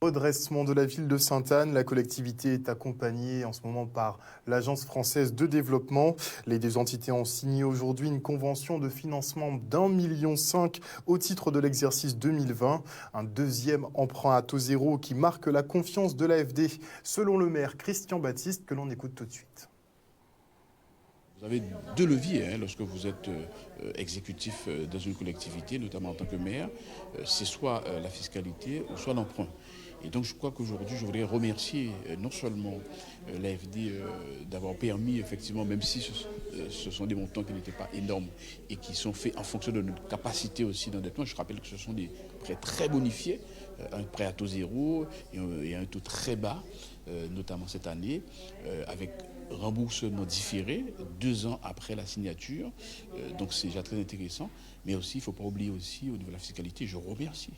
Redressement de la ville de Sainte-Anne, la collectivité est accompagnée en ce moment par l'Agence française de développement. Les deux entités ont signé aujourd'hui une convention de financement d'1,5 million au titre de l'exercice 2020. Un deuxième emprunt à taux zéro qui marque la confiance de l'AFD, selon le maire Christian Baptiste, que l'on écoute tout de suite. Vous avez deux leviers lorsque vous êtes exécutif dans une collectivité, notamment en tant que maire. C'est soit la fiscalité ou soit l'emprunt. Et donc je crois qu'aujourd'hui, je voudrais remercier non seulement l'AFD d'avoir permis, effectivement, même si ce sont des montants qui n'étaient pas énormes et qui sont faits en fonction de notre capacité aussi d'endettement. Je rappelle que ce sont des prêts très bonifiés, un prêt à taux zéro et un taux très bas, notamment cette année, avec remboursement différé 2 ans après la signature. Donc c'est déjà très intéressant. Mais aussi, il ne faut pas oublier aussi au niveau de la fiscalité, je remercie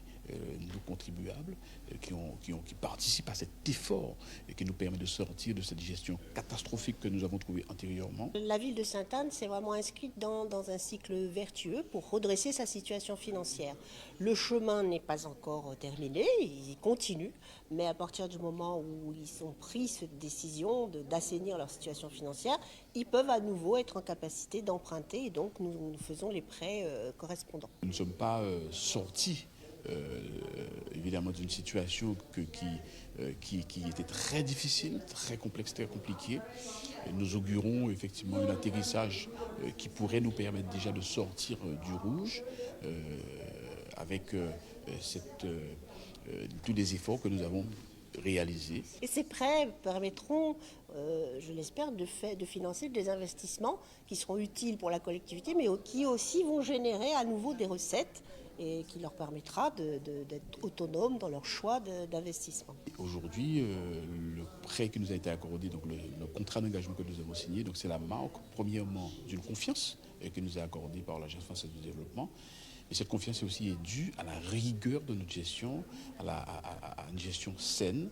nos contribuables qui participent à cet effort et qui nous permet de sortir de cette gestion catastrophique que nous avons trouvée antérieurement. La ville de Sainte-Anne s'est vraiment inscrite dans un cycle vertueux pour redresser sa situation financière. Le chemin n'est pas encore terminé, il continue, mais à partir du moment où ils ont pris cette décision d'assainir leur situation financière, ils peuvent à nouveau être en capacité d'emprunter et donc nous faisons les prêts correspondants. Nous ne sommes pas sortis évidemment d'une situation qui était très difficile, très complexe, très compliquée. Nous augurons effectivement un atterrissage qui pourrait nous permettre déjà de sortir du rouge avec tous les efforts que nous avons réalisés. Et ces prêts permettront, je l'espère, de financer des investissements qui seront utiles pour la collectivité, mais qui aussi vont générer à nouveau des recettes et qui leur permettra d'être autonomes dans leur choix d'investissement. Aujourd'hui, le prêt qui nous a été accordé, donc le contrat d'engagement que nous avons signé, donc c'est la marque, premièrement, d'une confiance qui nous est accordée par l'Agence française de développement. Et cette confiance aussi est due à la rigueur de notre gestion, à une gestion saine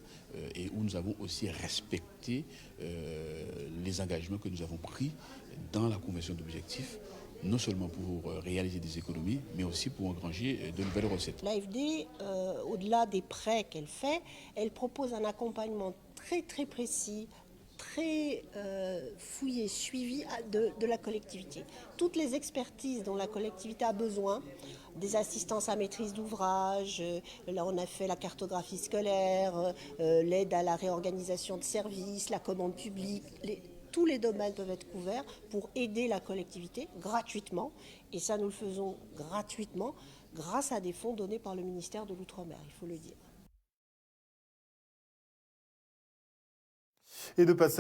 et où nous avons aussi respecté les engagements que nous avons pris dans la convention d'objectifs, non seulement pour réaliser des économies, mais aussi pour engranger de nouvelles recettes. L'AFD, au-delà des prêts qu'elle fait, elle propose un accompagnement très très précis, très fouillé, suivi de la collectivité. Toutes les expertises dont la collectivité a besoin, des assistances à maîtrise d'ouvrage, là on a fait la cartographie scolaire, l'aide à la réorganisation de services, la commande publique, tous les domaines peuvent être couverts pour aider la collectivité gratuitement. Et ça, nous le faisons gratuitement grâce à des fonds donnés par le ministère de l'Outre-mer, il faut le dire. Et de passer